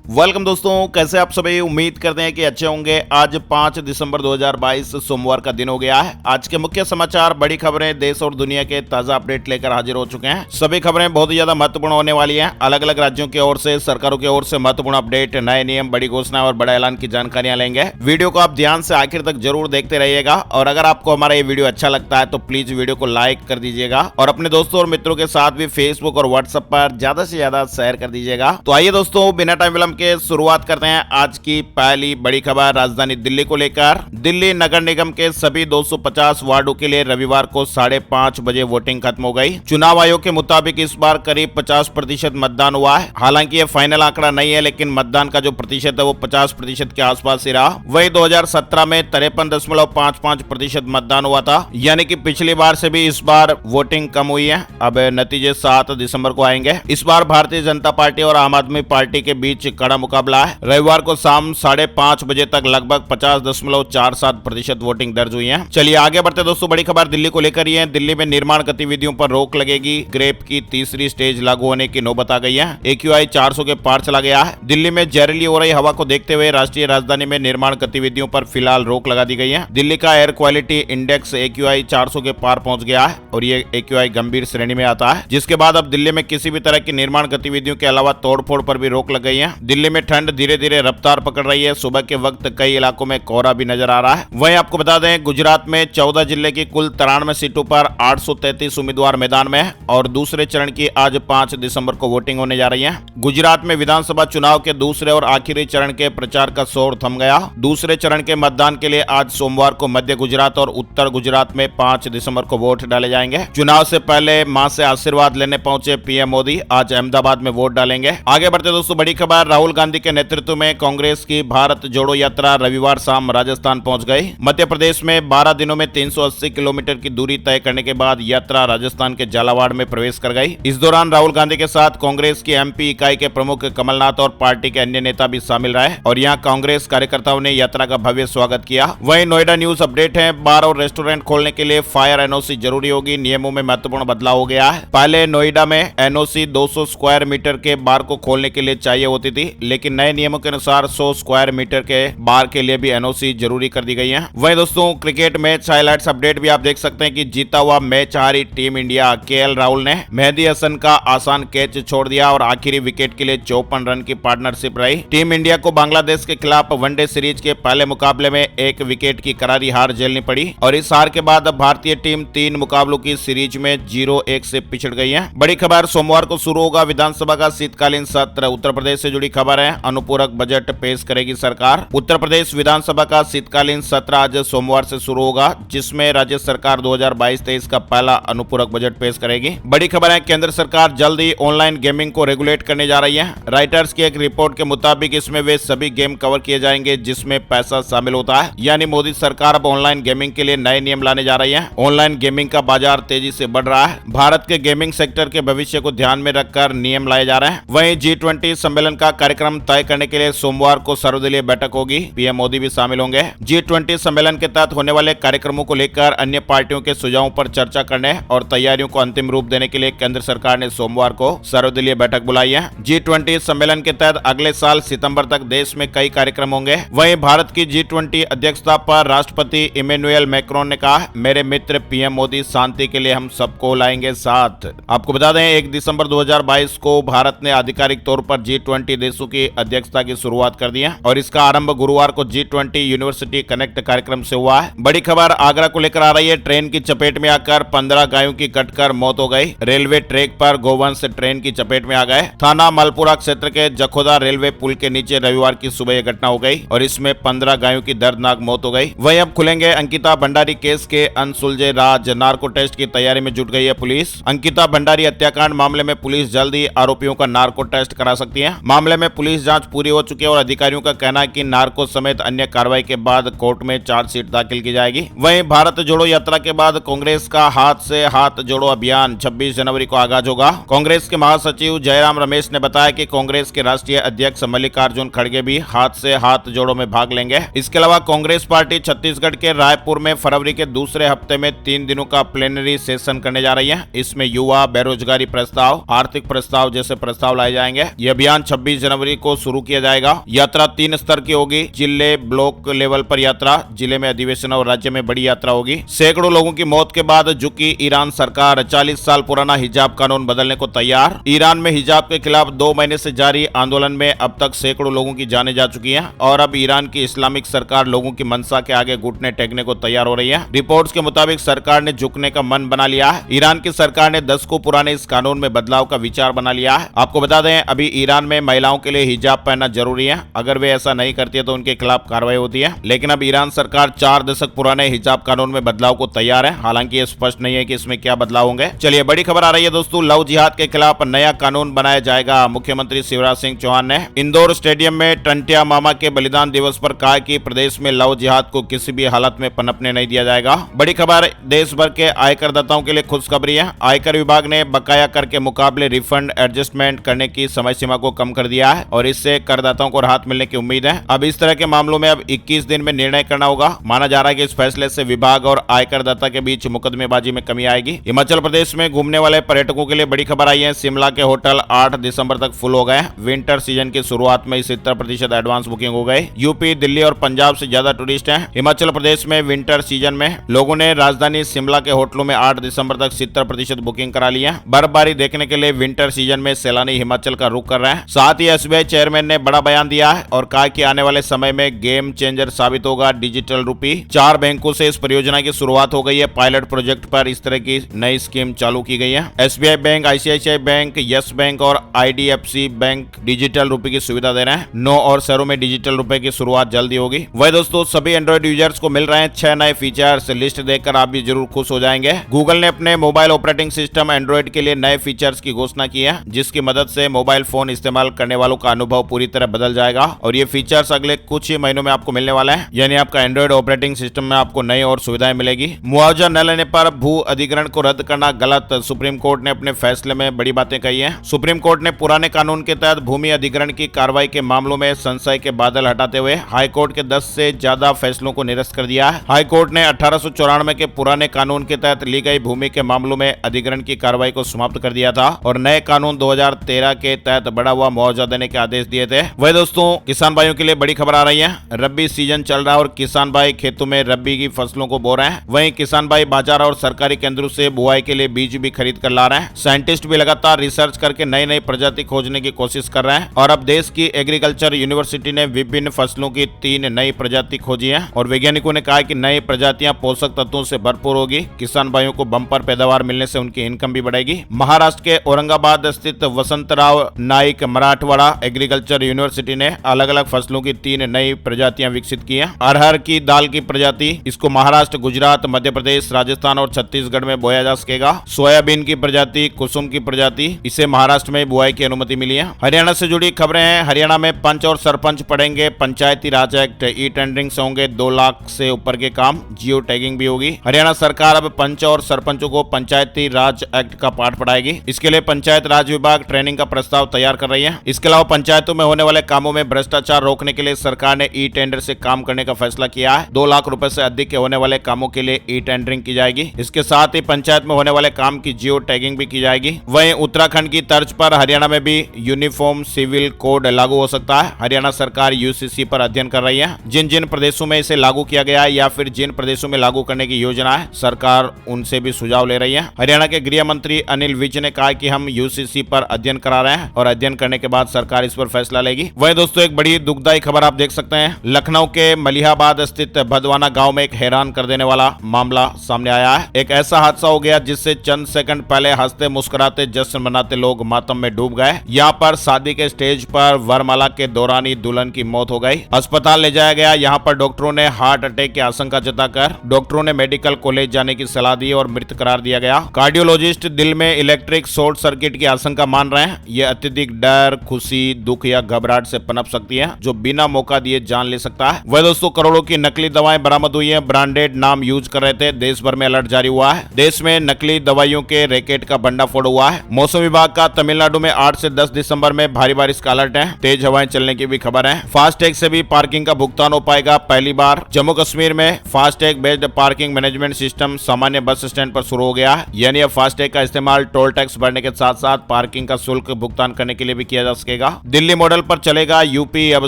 Welcome दोस्तों, कैसे आप सभी। उम्मीद करते हैं कि अच्छे होंगे। आज 5 दिसंबर 2022 सोमवार का दिन हो गया है। आज के मुख्य समाचार, बड़ी खबरें, देश और दुनिया के ताजा अपडेट लेकर हाजिर हो चुके हैं। सभी खबरें बहुत ही ज्यादा महत्वपूर्ण होने वाली हैं। अलग अलग राज्यों की ओर से, सरकारों की ओर से महत्वपूर्ण अपडेट, नए नियम, बड़ी घोषणा और बड़ा ऐलान की जानकारियां लेंगे। वीडियो को आप ध्यान से आखिर तक जरूर देखते रहिएगा और अगर आपको हमारा ये वीडियो अच्छा लगता है तो प्लीज वीडियो को लाइक कर दीजिएगा और अपने दोस्तों और मित्रों के साथ भी फेसबुक और व्हाट्सएप पर ज्यादा से ज्यादा शेयर कर दीजिएगा। तो आइए दोस्तों, बिना टाइम विलंब के शुरुआत करते हैं आज की पहली बड़ी खबर राजधानी दिल्ली को लेकर। दिल्ली नगर निगम के सभी 250 वार्डों के लिए रविवार को 5:30 बजे वोटिंग खत्म हो गई। चुनाव आयोग के मुताबिक इस बार करीब 50% मतदान हुआ है। हालांकि ये फाइनल आंकड़ा नहीं है, लेकिन मतदान का जो प्रतिशत है वो 50% के आसपास ही रहा। वही 2017 में 53.55% मतदान हुआ था, यानी कि पिछली बार से भी इस बार वोटिंग कम हुई है। अब नतीजे 7 दिसंबर को आएंगे। इस बार भारतीय जनता पार्टी और आम आदमी पार्टी के बीच कड़ा मुकाबला है। रविवार को शाम 5:30 बजे तक लगभग 50.47% वोटिंग दर्ज हुई है। चलिए आगे बढ़ते दोस्तों, बड़ी खबर दिल्ली को लेकर ही है। दिल्ली में निर्माण गतिविधियों पर रोक लगेगी। ग्रेप की तीसरी स्टेज लागू होने की नौबत आ गई है। AQI 400 के पार चला गया है। दिल्ली में जहरीली हो रही हवा को देखते हुए राष्ट्रीय राजधानी में निर्माण गतिविधियों पर फिलहाल रोक लगा दी गई है। दिल्ली का एयर क्वालिटी इंडेक्स AQI 400 के पार पहुंच गया है और ये AQI गंभीर श्रेणी में आता है, जिसके बाद अब दिल्ली में किसी भी तरह की निर्माण गतिविधियों के अलावा तोड़फोड़ पर भी रोक लग गई है। दिल्ली में ठंड धीरे धीरे रफ्तार पकड़ रही है। सुबह के वक्त कई इलाकों में कोहरा भी नजर आ रहा है। वहीं आपको बता दें, गुजरात में 14 जिले की कुल 93 सीटों पर 833 उम्मीदवार मैदान में है और दूसरे चरण की आज 5 दिसंबर को वोटिंग होने जा रही है। गुजरात में विधानसभा चुनाव के दूसरे और आखिरी चरण के प्रचार का शोर थम गया। दूसरे चरण के मतदान के लिए आज सोमवार को मध्य गुजरात और उत्तर गुजरात में 5 दिसंबर को वोट डाले जाएंगे। चुनाव से पहले मां से आशीर्वाद लेने पहुंचे PM मोदी आज अहमदाबाद में वोट डालेंगे। आगे बढ़ते दोस्तों, बड़ी खबर, राहुल गांधी के नेतृत्व में कांग्रेस की भारत जोड़ो यात्रा रविवार शाम राजस्थान पहुंच गई। मध्य प्रदेश में 12 दिनों में 380 किलोमीटर की दूरी तय करने के बाद यात्रा राजस्थान के झालावाड़ में प्रवेश कर गई। इस दौरान राहुल गांधी के साथ कांग्रेस की MP इकाई के प्रमुख कमलनाथ और पार्टी के अन्य नेता भी शामिल रहे और यहां कांग्रेस कार्यकर्ताओं ने यात्रा का भव्य स्वागत किया। वहीं नोएडा न्यूज अपडेट है। बार और रेस्टोरेंट खोलने के लिए फायर NOC जरूरी होगी। नियमों में महत्वपूर्ण बदलाव हो गया है। पहले नोएडा में NOC 200 स्क्वायर मीटर के बार को खोलने के लिए चाहिए होती थी, लेकिन नए नियमों के अनुसार 100 स्क्वायर मीटर के बार के लिए भी NOC जरूरी कर दी गई है। वहीं दोस्तों, क्रिकेट मैच हाइलाइट्स अपडेट भी आप देख सकते हैं कि जीता हुआ मैच हारी टीम इंडिया। KL राहुल ने मेहदी हसन का आसान कैच छोड़ दिया और आखिरी विकेट के लिए 54 रन की पार्टनरशिप रही। टीम इंडिया को बांग्लादेश के खिलाफ वनडे सीरीज के पहले मुकाबले में 1 विकेट की करारी हार झेलनी पड़ी और इस हार के बाद अब भारतीय टीम 3 मुकाबलों की सीरीज में 0-1 से पिछड़ गई है। बड़ी खबर, सोमवार को शुरू होगा विधानसभा का शीतकालीन सत्र। उत्तर प्रदेश से जुड़ी खबर है। अनुपूरक बजट पेश करेगी सरकार। उत्तर प्रदेश विधानसभा का शीतकालीन सत्र आज सोमवार से शुरू होगा, जिसमें राज्य सरकार 2022-23 का पहला अनुपूरक बजट पेश करेगी। बड़ी खबर है, केंद्र सरकार जल्द ही ऑनलाइन गेमिंग को रेगुलेट करने जा रही है। राइटर्स की एक रिपोर्ट के मुताबिक इसमें वे सभी गेम कवर किए जाएंगे जिसमें पैसा शामिल होता है। यानी मोदी सरकार अब ऑनलाइन गेमिंग के लिए नए नियम लाने जा रही है। ऑनलाइन गेमिंग का बाजार तेजी से बढ़ रहा है। भारत के गेमिंग सेक्टर के भविष्य को ध्यान में रखकर नियम लाए जा रहे हैं। वहीं G20 सम्मेलन का कार्यक्रम तय करने के लिए सोमवार को सर्वदलीय बैठक होगी। PM मोदी भी शामिल होंगे। G20 सम्मेलन के तहत होने वाले कार्यक्रमों को लेकर अन्य पार्टियों के सुझावों पर चर्चा करने और तैयारियों को अंतिम रूप देने के लिए केंद्र सरकार ने सोमवार को सर्वदलीय बैठक बुलाई है। G20 सम्मेलन के तहत अगले साल सितंबर तक देश में कई कार्यक्रम होंगे। वहीं भारत की G20 अध्यक्षता पर राष्ट्रपति इमैनुअल मैक्रोन ने कहा, मेरे मित्र PM मोदी शांति के लिए हम सबको लाएंगे साथ। आपको बता दें, 1 दिसंबर 2022 को भारत ने आधिकारिक तौर पर G20 देशों की अध्यक्षता की शुरुआत कर दी है और इसका आरंभ गुरुवार को G20 यूनिवर्सिटी कनेक्ट कार्यक्रम से हुआ है। बड़ी खबर आगरा को लेकर आ रही है। ट्रेन की चपेट में आकर 15 गायों की कटकर मौत हो गई। रेलवे ट्रैक पर गोवंश ट्रेन की चपेट में आ गए। थाना मलपुरा क्षेत्र के जखोदा रेलवे पुल के नीचे रविवार की सुबह यह घटना हो गई और इसमें 15 गायों की दर्दनाक मौत हो गई। वहीं अब खुलेंगे अंकिता भंडारी केस के अनसुलझे राज। नार्को टेस्ट की तैयारी में जुट गई है पुलिस। अंकिता भंडारी हत्याकांड मामले में पुलिस जल्द ही आरोपियों का नार्को टेस्ट करा सकती है। मामले में पुलिस जांच पूरी हो चुकी है और अधिकारियों का कहना है कि नार्को समेत अन्य कार्रवाई के बाद कोर्ट में चार्जशीट दाखिल की जाएगी। वहीं भारत जोड़ो यात्रा के बाद कांग्रेस का हाथ से हाथ जोड़ो अभियान 26 जनवरी को आगाज होगा। कांग्रेस के महासचिव जयराम रमेश ने बताया कि कांग्रेस के राष्ट्रीय अध्यक्ष मल्लिकार्जुन खड़गे भी हाथ से हाथ जोड़ो में भाग लेंगे। इसके अलावा कांग्रेस पार्टी छत्तीसगढ़ के रायपुर में फरवरी के दूसरे हफ्ते में 3 दिनों का प्लेनरी सेशन करने जा रही है। इसमें युवा, बेरोजगारी प्रस्ताव, आर्थिक प्रस्ताव जैसे प्रस्ताव लाए जाएंगे। यह अभियान 26 जनवरी जनवरी को शुरू किया जाएगा। यात्रा 3 स्तर की होगी, जिले ब्लॉक लेवल पर यात्रा, जिले में अधिवेशन और राज्य में बड़ी यात्रा होगी। सैकड़ों लोगों की मौत के बाद झुकी ईरान सरकार 40 साल पुराना हिजाब कानून बदलने को तैयार। ईरान में हिजाब के खिलाफ 2 महीने से जारी आंदोलन में अब तक सैकड़ों लोगों की जानें जा चुकी हैं और अब ईरान की इस्लामिक सरकार लोगों की मंशा के आगे घुटने टेकने को तैयार हो रही है। रिपोर्ट्स के मुताबिक सरकार ने झुकने का मन बना लिया है। ईरान की सरकार ने 10 को पुराने इस कानून में बदलाव का विचार बना लिया है। आपको बता दें, अभी ईरान में महिलाओं के लिए हिजाब पहनना जरूरी है। अगर वे ऐसा नहीं करती है तो उनके खिलाफ कार्रवाई होती है। लेकिन अब ईरान सरकार 4 दशक पुराने हिजाब कानून में बदलाव को तैयार है। हालांकि ये स्पष्ट नहीं है कि इसमें क्या बदलाव होंगे। चलिए, बड़ी खबर आ रही है दोस्तों, लव जिहाद के खिलाफ नया कानून बनाया जाएगा। मुख्यमंत्री शिवराज सिंह चौहान ने इंदौर स्टेडियम में टंटिया मामा के बलिदान दिवस पर कहा कि प्रदेश में लव जिहाद को किसी भी हालत में पनपने नहीं दिया जाएगा। बड़ी खबर देश भर के आयकरदाताओं के लिए खुशखबरी है। आयकर विभाग ने बकाया कर के मुकाबले रिफंड एडजस्टमेंट करने की समय सीमा को कम कर दिया है और इससे करदाताओं को राहत मिलने की उम्मीद है। अब इस तरह के मामलों में अब 21 दिन में निर्णय करना होगा। माना जा रहा है कि इस फैसले से विभाग और आयकरदाता के बीच मुकदमेबाजी में कमी आएगी। हिमाचल प्रदेश में घूमने वाले पर्यटकों के लिए बड़ी खबर आई है। शिमला के होटल 8 दिसंबर तक फुल हो गए। विंटर सीजन की शुरुआत में 70% एडवांस बुकिंग हो गए। यूपी, दिल्ली और पंजाब से ज्यादा टूरिस्ट हैं। हिमाचल प्रदेश में विंटर सीजन में लोगों ने राजधानी शिमला के होटलों में 8 दिसंबर तक 70% बुकिंग करा ली है। बर्फबारी देखने के लिए विंटर सीजन में सैलानी हिमाचल का रुख कर रहे हैं। साथ ही एसबीआई चेयरमैन ने बड़ा बयान दिया है और कहा कि आने वाले समय में गेम चेंजर साबित होगा डिजिटल रूपी। 4 बैंकों से इस परियोजना की शुरुआत हो गई है। पायलट प्रोजेक्ट पर इस तरह की नई स्कीम चालू की गई है। SBI bank, ICICI bank, yes bank और आईडीएफसी बैंक डिजिटल रुपए की सुविधा दे रहे हैं। 9 और शहरों में डिजिटल रुपए की शुरुआत जल्दी होगी। वही दोस्तों, सभी एंड्रॉइड यूजर्स को मिल रहे हैं 6 नए फीचर्स। लिस्ट देखकर आप भी जरूर खुश हो जाएंगे। गूगल ने अपने मोबाइल ऑपरेटिंग सिस्टम एंड्रॉइड के लिए नए फीचर्स की घोषणा की है, जिसकी मदद से मोबाइल फोन इस्तेमाल करने वालों का अनुभव पूरी तरह बदल जाएगा और ये फीचर्स अगले कुछ ही महीनों में आपको मिलने वाला है। यानी आपका एंड्रॉइड ऑपरेटिंग सिस्टम में आपको नई और सुविधाएं मिलेगी। मुआवजा न लेने पर भू अधिग्रहण को रद्द करना गलत। सुप्रीम कोर्ट ने अपने फैसले में बड़ी बातें कही हैं। सुप्रीम कोर्ट ने पुराने कानून के तहत भूमि अधिग्रहण की कार्रवाई के मामलों में संशय के बादल हटाते हुए हाई कोर्ट के 10 से ज्यादा फैसलों को निरस्त कर दिया है। हाई कोर्ट ने 1894 के पुराने कानून के तहत ली गई भूमि के मामलों में अधिग्रहण की कार्रवाई को समाप्त कर दिया था और नए कानून 2013 के तहत बढ़ा हुआ मुआवजा देने के आदेश दिए थे। वही दोस्तों, किसान भाइयों के लिए बड़ी खबर आ रही है। रबी सीजन चल रहा है और किसान भाई खेतों में रबी की फसलों को बो रहे हैं। वहीं किसान भाई बाजार और सरकारी केंद्रों से बुआई के लिए बीज भी खरीद कर ला रहे हैं। साइंटिस्ट भी लगातार रिसर्च करके नई नई प्रजाति खोजने की कोशिश कर रहे हैं और अब देश की एग्रीकल्चर यूनिवर्सिटी ने विभिन्न फसलों की 3 नई प्रजाति खोजी है और वैज्ञानिकों ने कहा कि नई प्रजातियां पोषक तत्वों से भरपूर होगी। किसान भाइयों को बम्पर पैदावार मिलने से उनकी इनकम भी बढ़ेगी। महाराष्ट्र के औरंगाबाद स्थित वसंतराव नाइक मराठवाड़ा एग्रीकल्चर यूनिवर्सिटी ने अलग अलग फसलों की 3 नई प्रजातियां विकसित की हैं। अरहर की दाल की प्रजाति, इसको महाराष्ट्र, गुजरात, मध्य प्रदेश, राजस्थान और छत्तीसगढ़ में बोया जा सकेगा। सोयाबीन की प्रजाति, कुसुम की प्रजाति, इसे महाराष्ट्र में बुआई की अनुमति मिली है। हरियाणा से जुड़ी खबरें हैं। हरियाणा में पंच और सरपंच पढ़ेंगे पंचायती राज एक्ट। ई टेंडरिंग से होंगे 2 लाख से ऊपर के काम। जियो टैगिंग भी होगी। हरियाणा सरकार अब पंच और सरपंचों को पंचायती राज एक्ट का पाठ पढ़ाएगी। इसके लिए पंचायत राज विभाग ट्रेनिंग का प्रस्ताव तैयार कर रही है। इसके अलावा पंचायतों में होने वाले कामों में भ्रष्टाचार रोकने के लिए सरकार ने ई टेंडर से काम करने का फैसला किया है। 2 लाख रुपए से अधिक के होने वाले कामों के लिए ई टेंडरिंग की जाएगी। इसके साथ ही पंचायत में होने वाले काम की जियो टैगिंग भी की जाएगी। वहीं उत्तराखंड की तर्ज पर हरियाणा में भी यूनिफॉर्म सिविल कोड लागू हो सकता है। हरियाणा सरकार यूसीसी पर अध्ययन कर रही है। जिन जिन प्रदेशों में इसे लागू किया गया है या फिर जिन प्रदेशों में लागू करने की योजना है, सरकार उनसे भी सुझाव ले रही है। हरियाणा के गृह मंत्री अनिल विज ने कहा कि हम यूसीसी पर अध्ययन करा रहे हैं और अध्ययन करने के बाद सरकार इस पर फैसला लेगी। वहीं दोस्तों, एक बड़ी दुखदायी खबर आप देख सकते हैं। लखनऊ के मलिहाबाद स्थित भदवाना गांव में एक हैरान कर देने वाला मामला सामने आया है। एक ऐसा हादसा हो गया जिससे चंद सेकंड पहले हंसते मुस्कुराते जश्न मनाते लोग मातम में डूब गए। यहाँ पर शादी के स्टेज पर वरमाला के दौरान ही दुल्हन की मौत हो गई। अस्पताल ले जाया गया। यहाँ पर डॉक्टरों ने हार्ट अटैक की आशंका जताकर डॉक्टरों ने मेडिकल कॉलेज जाने की सलाह दी और मृत करार दिया गया। कार्डियोलॉजिस्ट दिल में इलेक्ट्रिक शॉर्ट सर्किट की आशंका मान रहे हैं। ये अत्यधिक डर, खुशी, दुख या घबराहट से पनप सकती है जो बिना मौका दिए जान ले सकता है। वह दोस्तों, करोड़ों की नकली दवाएं बरामद हुई हैं। ब्रांडेड नाम यूज कर रहे थे। देश भर में अलर्ट जारी हुआ है। देश में नकली दवाइयों के रैकेट का भंडाफोड़ हुआ है। मौसम विभाग का तमिलनाडु में 8 से 10 दिसंबर में भारी बारिश का अलर्ट है। तेज हवाएं चलने की भी खबर है। फास्टैग से भी पार्किंग का भुगतान हो पाएगा पहली बार। जम्मू कश्मीर में FASTag based parking management system सामान्य बस स्टैंड पर शुरू हो गया है। यानी अब फास्टैग का इस्तेमाल टोल टैक्स भरने के साथ साथ पार्किंग का शुल्क भुगतान करने के लिए भी किया जा सकेगा। जाएगा। दिल्ली मॉडल पर चलेगा यूपी। अब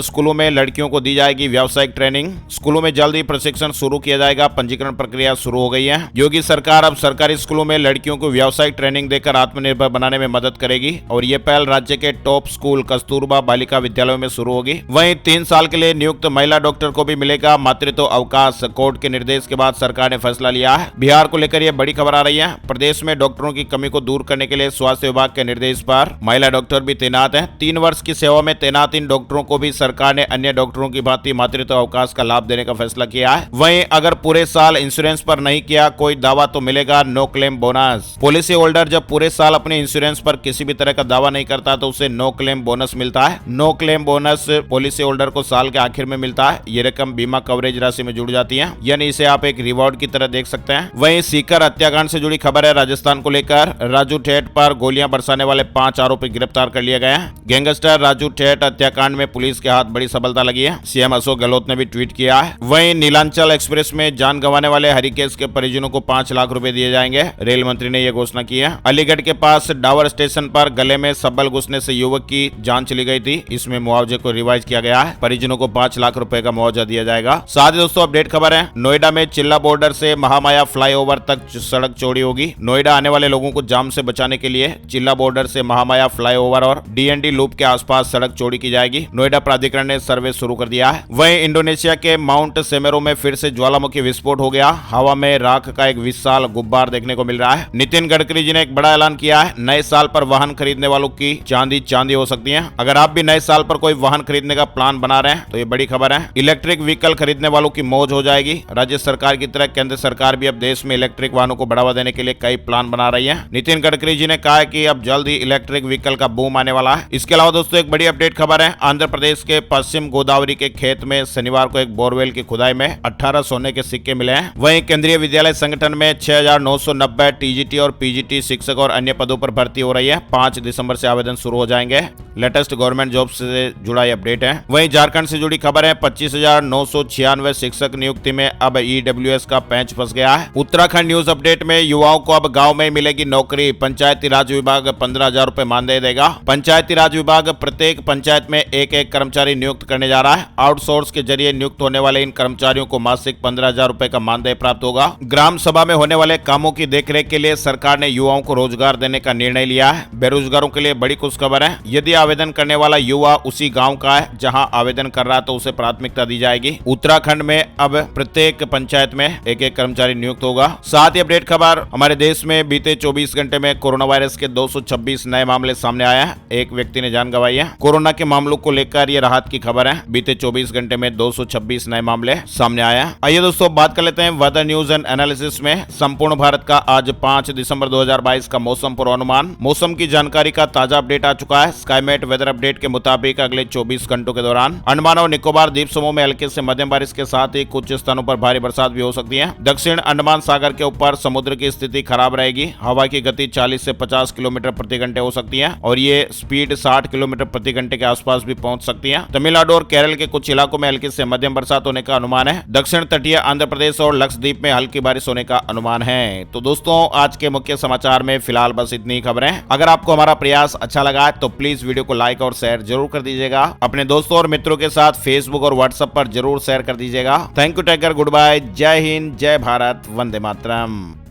स्कूलों में लड़कियों को दी जाएगी व्यावसायिक ट्रेनिंग। स्कूलों में जल्द ही प्रशिक्षण शुरू किया जाएगा। पंजीकरण प्रक्रिया शुरू हो गई है। योगी सरकार अब सरकारी स्कूलों में लड़कियों को व्यावसायिक ट्रेनिंग देकर आत्मनिर्भर बनाने में मदद करेगी और ये पहल राज्य के टॉप स्कूल कस्तूरबा बालिका विद्यालयों में शुरू होगी। वहीं 3 साल के लिए नियुक्त महिला डॉक्टर को भी मिलेगा मातृत्व अवकाश। कोर्ट के निर्देश के बाद सरकार ने फैसला लिया है। बिहार को लेकर यह बड़ी खबर आ रही है। प्रदेश में डॉक्टरों की कमी को दूर करने के लिए स्वास्थ्य विभाग के निर्देश पर महिला डॉक्टर भी तैनात है। 3 वर्ष की सेवा में तैनात इन डॉक्टरों को भी सरकार ने अन्य डॉक्टरों की भांति मातृत्व अवकाश का लाभ देने का फैसला किया है। वहीं अगर पूरे साल इंश्योरेंस पर नहीं किया कोई दावा तो मिलेगा no claim bonus. Policy holder जब पूरे साल अपने इंश्योरेंस पर किसी भी तरह का दावा नहीं करता तो उसे नो क्लेम बोनस मिलता है। No claim bonus policy holder को साल के आखिर में मिलता है। ये रकम बीमा कवरेज राशि में जुड़ जाती है, यानी इसे आप एक रिवॉर्ड की तरह देख सकते हैं। वहीं सीकर हत्याकांड से जुड़ी खबर है राजस्थान को लेकर। राजू ठेठ पर गोलियां बरसाने वाले 5 आरोपी गिरफ्तार कर लिए गए हैं। गैंगस्टर राजू ठेठ हत्याकांड में पुलिस के हाथ बड़ी सफलता लगी है। सीएम अशोक गहलोत ने भी ट्वीट किया है। वहीं नीलांचल एक्सप्रेस में जान गंवाने वाले हरिकेश के परिजनों को 5 लाख रुपए दिए जाएंगे। रेल मंत्री ने यह घोषणा की है। अलीगढ़ के पास डावर स्टेशन पर गले में सब्बल घुसने से युवक की जान चली गई थी। इसमें मुआवजे को रिवाइज किया गया है। परिजनों को 5 लाख रुपए का मुआवजा दिया जाएगा। साथ ही दोस्तों अपडेट खबर है, नोएडा में चिल्ला बॉर्डर से महामाया फ्लाईओवर तक सड़क चौड़ी होगी। नोएडा आने वाले लोगों को जाम से बचाने के लिए चिल्ला बॉर्डर से महामाया फ्लाईओवर और डीएनडी लूप के आसपास सड़क चौड़ी की जाएगी। नोएडा प्राधिकरण ने सर्वे शुरू कर दिया है। वहीं इंडोनेशिया के माउंट सेमेरो में फिर से ज्वालामुखी विस्फोट हो गया। हवा में राख का एक विशाल गुब्बार देखने को मिल रहा है। नितिन गडकरी जी ने एक बड़ा ऐलान किया है। नए साल पर वाहन खरीदने वालों की चांदी चांदी हो सकती है। अगर आप भी नए साल पर कोई वाहन खरीदने का प्लान बना रहे हैं तो ये बड़ी खबर है। इलेक्ट्रिक व्हीकल खरीदने वालों की मौज हो जाएगी। राज्य सरकार की तरह केंद्र सरकार भी अब देश में इलेक्ट्रिक वाहनों को बढ़ावा देने के लिए कई प्लान बना रही है। नितिन गडकरी जी ने कहा है कि अब जल्द ही इलेक्ट्रिक व्हीकल का बूम आने वाला है। इसके अलावा दोस्तों एक बड़ी अपडेट खबर है। आंध्र प्रदेश के पश्चिम गोदावरी के खेत में शनिवार को एक बोरवेल की खुदाई में 18 सोने के सिक्के मिले हैं। वहीं केंद्रीय विद्यालय संगठन में 6990 टीजीटी और पीजीटी शिक्षक और अन्य पदों पर भर्ती हो रही है। 5 दिसंबर से आवेदन शुरू हो जाएंगे। लेटेस्ट गवर्नमेंट जॉब से जुड़ा ये अपडेट है। वहीं झारखंड से जुड़ी खबर है। 25,996 शिक्षक नियुक्ति में अब ईडब्ल्यूएस का पैंच फंस गया है। उत्तराखंड न्यूज अपडेट में युवाओं को अब गांव में मिलेगी नौकरी। पंचायती राज विभाग 15,000 रुपए मानदेय देगा। पंचायती राज विभाग प्रत्येक पंचायत में एक कर्मचारी नियुक्त करने जा रहा है। आउटसोर्स के जरिए नियुक्त होने वाले इन कर्मचारियों को मासिक 15,000 रुपए का मानदेय प्राप्त होगा। ग्राम सभा में होने वाले कामों की देखरेख के लिए सरकार ने युवाओं को रोजगार देने का निर्णय लिया है। बेरोजगारों के लिए बड़ी खुशखबर है। यदि आवेदन करने वाला युवा उसी गांव का है जहां आवेदन कर रहा है तो उसे प्राथमिकता दी जाएगी। उत्तराखंड में अब प्रत्येक पंचायत में एक कर्मचारी नियुक्त होगा। साथ ही अपडेट खबर, हमारे देश में बीते 24 घंटे में कोरोना वायरस के 226 नए मामले सामने आए हैं। एक व्यक्ति ने जान गंवाई है। कोरोना के मामलों को लेकर ये राहत की खबर है। बीते 24 घंटे में 226 नए मामले सामने आए हैं। आइए दोस्तों बात कर लेते हैं वेदर न्यूज एंड एनालिसिस में। संपूर्ण भारत का आज 5 दिसंबर 2022 का मौसम पूर्वानुमान। मौसम की जानकारी का ताजा अपडेट आ चुका है। स्काईमेट वेदर अपडेट के मुताबिक अगले 24 घंटों के दौरान अंडमान और निकोबार द्वीप समूह में हल्के से मध्यम बारिश के साथ ही कुछ स्थानों पर भारी बरसात भी हो सकती है। दक्षिण अंडमान सागर के ऊपर समुद्र की स्थिति खराब रहेगी। हवा की गति 40 से 50 किलोमीटर प्रति घंटे हो सकती है और ये स्पीड 60 किलोमीटर प्रति घंटे के आसपास भी पहुंच सकती है। तमिलनाडु और केरल के कुछ इलाकों में हल्की से मध्यम बरसात होने का अनुमान है। दक्षिण तटीय आंध्र प्रदेश और लक्षद्वीप में हल्की बारिश होने का अनुमान है। तो दोस्तों आज के मुख्य समाचार में फिलहाल बस इतनी खबरें। अगर आपको हमारा प्रयास अच्छा लगा तो प्लीज वीडियो को लाइक और शेयर जरूर कर दीजिएगा। अपने दोस्तों और मित्रों के साथ फेसबुक और व्हाट्सएप पर जरूर शेयर कर दीजिएगा। Thank you, take care, good bye, जय हिंद, जय भारत, वंदे मातरम।